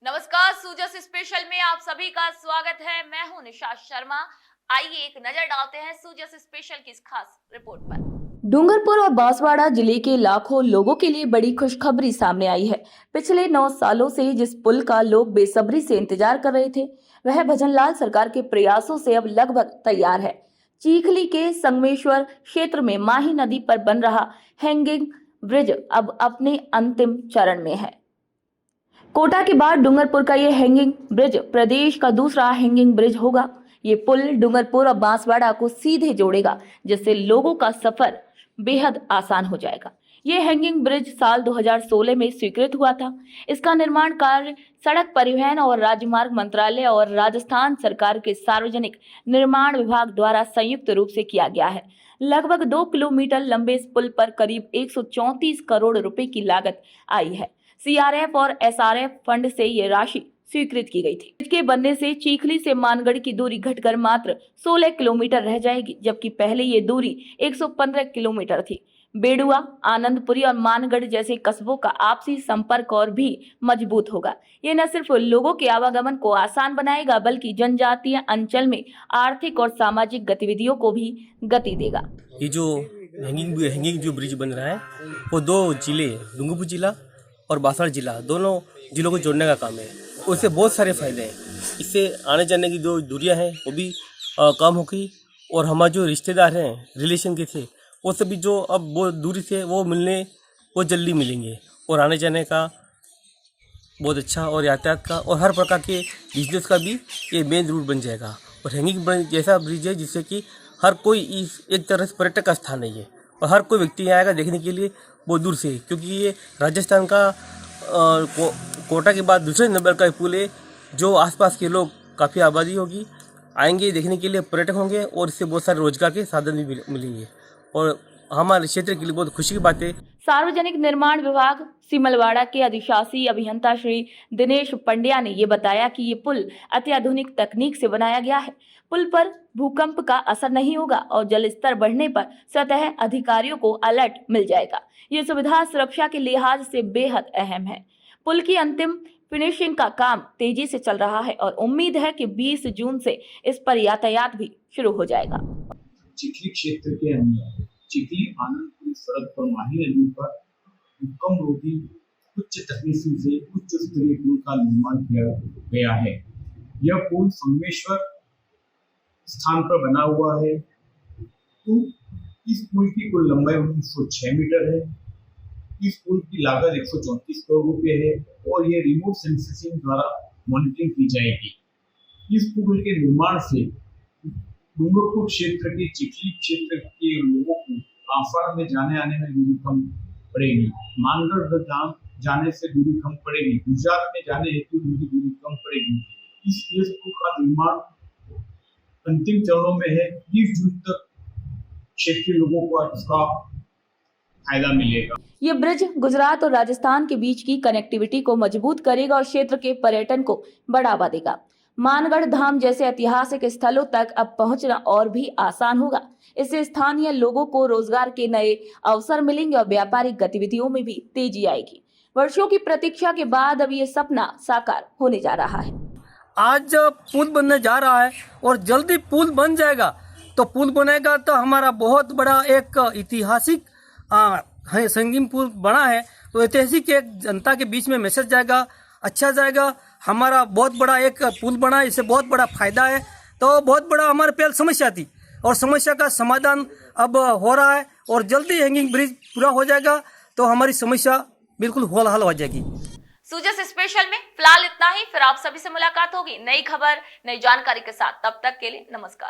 नमस्कार, सूजस स्पेशल में आप सभी का स्वागत है। मैं हूं निशा शर्मा। आइए एक नजर डालते हैं सूजस स्पेशल की इस खास रिपोर्ट पर। डूंगरपुर और बांसवाड़ा जिले के लाखों लोगों के लिए बड़ी खुशखबरी सामने आई है। पिछले 9 सालों से जिस पुल का लोग बेसब्री से इंतजार कर रहे थे, वह भजनलाल सरकार के प्रयासों से अब लगभग तैयार है। चीखली के संगमेश्वर क्षेत्र में माही नदी पर बन रहा हैंगिंग ब्रिज अब अपने अंतिम चरण में है। कोटा के बाद डूंगरपुर का ये हैंगिंग ब्रिज प्रदेश का दूसरा हैंगिंग ब्रिज होगा। ये पुल डूंगरपुर और बांसवाड़ा को सीधे जोड़ेगा, जिससे लोगों का सफर बेहद आसान हो जाएगा। ये हैंगिंग ब्रिज साल 2016 में स्वीकृत हुआ था। इसका निर्माण कार्य सड़क परिवहन और राजमार्ग मंत्रालय और राजस्थान सरकार के सार्वजनिक निर्माण विभाग द्वारा संयुक्त रूप से किया गया है। लगभग 2 किलोमीटर लंबे इस पुल पर करीब 134 करोड़ रुपए की लागत आई है। सीआरएफ और एसआरएफ फंड से ये राशि स्वीकृत की गई थी। इसके बनने से चीखली से मानगढ़ की दूरी घटकर मात्र 16 किलोमीटर रह जाएगी, जबकि पहले ये दूरी 115 किलोमीटर थी। बेडुआ, आनंदपुरी और मानगढ़ जैसे कस्बों का आपसी संपर्क और भी मजबूत होगा। ये न सिर्फ लोगों के आवागमन को आसान बनाएगा, बल्कि जनजातीय अंचल में आर्थिक और सामाजिक गतिविधियों को भी गति देगा। ये जो हैंगिंग जो ब्रिज बन रहा है वो 2 जिले, डूंगरपुर जिला और बांसवाड़ा जिला, दोनों जिलों को जोड़ने का काम है। उससे बहुत सारे फायदे हैं। इससे आने जाने की जो दूरियां हैं वो भी कम हो गई, और हमारे जो रिश्तेदार हैं रिलेशन के थे वो सभी जो अब वो दूरी से वो मिलने वो जल्दी मिलेंगे, और आने जाने का बहुत अच्छा, और यातायात का और हर प्रकार के बिजनेस का भी ये मेन रूट बन जाएगा। और हैंगिंग ब्रिज जैसा ब्रिज है जिससे कि हर कोई इस एक तरह से पर्यटक का स्थान है ये, और हर कोई व्यक्ति आएगा देखने के लिए बहुत दूर से, क्योंकि ये राजस्थान का कोटा के बाद दूसरे नंबर का पुल है। जो आसपास के लोग, काफ़ी आबादी होगी, आएंगे देखने के लिए, पर्यटक होंगे, और इससे बहुत सारे रोजगार के साधन भी मिलेंगे, और हमारे क्षेत्र के लिए बहुत खुशी की बात है। सार्वजनिक निर्माण विभाग सिमलवाड़ा के अधिशासी अभियंता श्री दिनेश पंड्या ने ये बताया कि ये पुल अत्याधुनिक तकनीक से बनाया गया है। पुल पर भूकंप का असर नहीं होगा और जल स्तर बढ़ने पर सतह अधिकारियों को अलर्ट मिल जाएगा। ये सुविधा सुरक्षा के लिहाज से बेहद अहम है। पुल की अंतिम फिनिशिंग का काम तेजी से चल रहा है और उम्मीद है कि 20 जून से इस पर यातायात भी शुरू हो जाएगा। चिखली क्षेत्र के अंदर चिखली आनंदपुरी सड़क पर माही नदी पर भूकंप रोधी उच्च तकनीकी से उच्च स्तरीय पुल का निर्माण किया गया है। यह पुल संगमेश्वर स्थान पर बना हुआ है। तो इस पुल की कुल लंबाई 1906 मीटर है। इस पुल की लागत 134 करोड़ रुपए है, और ये रिमोट सेंसिंग द्वारा मॉनिटरिंग की जाएगी। इस पुल के निर्माण से डूंगरपुर क्षेत्र के चिखली क्षेत्र के लोगों को बांसवाड़ा में जाने आने में दूरी कम पड़ेगी, मानगढ़ धाम जाने से दूरी कम पड़ेगी, गुजरात में जाने हेतु दूरी कम पड़ेगी। इस पुल का निर्माण अंतिम चरणों में है। 20 जून तक क्षेत्रीय लोगों को इसका फायदा मिलेगा। ये ब्रिज गुजरात और राजस्थान के बीच की कनेक्टिविटी को मजबूत करेगा और क्षेत्र के पर्यटन को बढ़ावा देगा। मानगढ़ धाम जैसे ऐतिहासिक स्थलों तक अब पहुंचना और भी आसान होगा। इससे स्थानीय लोगों को रोजगार के नए अवसर मिलेंगे और व्यापारिक गतिविधियों में भी तेजी आएगी। वर्षों की प्रतीक्षा के बाद अब ये सपना साकार होने जा रहा है। आज पुल बनने जा रहा है और जल्दी पुल बन जाएगा। तो पुल बनेगा तो हमारा बहुत बड़ा एक ऐतिहासिक संगीन पुल बना है, तो ऐतिहासिक एक जनता के बीच में मैसेज जाएगा, अच्छा जाएगा। हमारा बहुत बड़ा एक पुल बना है, इससे बहुत बड़ा फायदा है। तो बहुत बड़ा हमारे पहले समस्या थी, और समस्या का समाधान अब हो रहा है, और जल्दी हैंगिंग ब्रिज पूरा हो जाएगा तो हमारी समस्या बिल्कुल हल हो जाएगी। सूजस स्पेशल में फिलहाल इतना ही। फिर आप सभी से मुलाकात होगी नई खबर, नई जानकारी के साथ। तब तक के लिए नमस्कार।